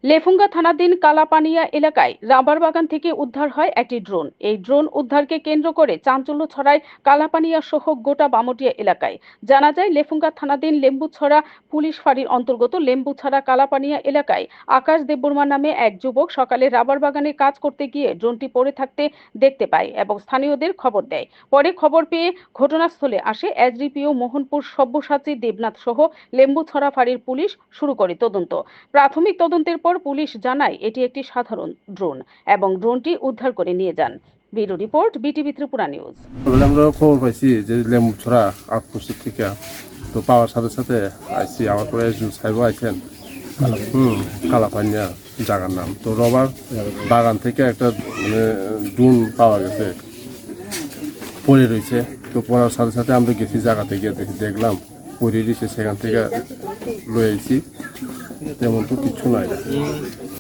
লেফুঙ্গা থানাধীন কালাপানিয়া এলাকায় রাবার বাগান থেকে উদ্ধার হয় একটি ড্রোন। এই ড্রোন উদ্ধারকে কেন্দ্র করে চাঞ্চল্য ছড়ায় কালাপানিয়া সহ গোটা বামটিয়া এলাকায়। জানা যায়, লেফুঙ্গা থানাধীন লেম্বুছড়া পুলিশ ফাঁড়ির অন্তর্গত লেম্বুছড়া কালাপানিয়া এলাকায় আকাশ দেববর্মা নামে এক যুবক সকালে রাবার বাগানে কাজ করতে গিয়ে ড্রোনটি পড়ে থাকতে দেখতে পায় এবং স্থানীয়দের খবর দেয়। পরে খবর পেয়ে ঘটনাস্থলে আসে এসডিপিও মোহনপুর সব্যসাচী দেবনাথ সহ লেম্বুছড়া ফাঁড়ির পুলিশ শুরু করে তদন্ত। প্রাথমিক তদন্তের পর পুলিশ জানায় এটি একটি সাধারণ ড্রোন এবং ড্রোনটি উদ্ধার করে নিয়ে যান। Bureau report, BTV Tripura news. আমরা খবর পাইছি যে লেম্বুছড়া আউটপোস্ট থেকে, তো পাওয়ার সাথে সাথে আইসি আমার পরে সাহেব আইছেন। কালাপানিয়া জায়গার নাম। তো রবার বাগান থেকে একটা ড্রোন পাওয়া গেছে, পড়ে রয়েছে। তো পড়ার সাথে সাথে আমরা গেছি, জায়গাতে গিয়ে দেখলাম পড়ে রয়েছে, সেখান থেকে লয়ে আইছি। তেমন তো কিছু নাই।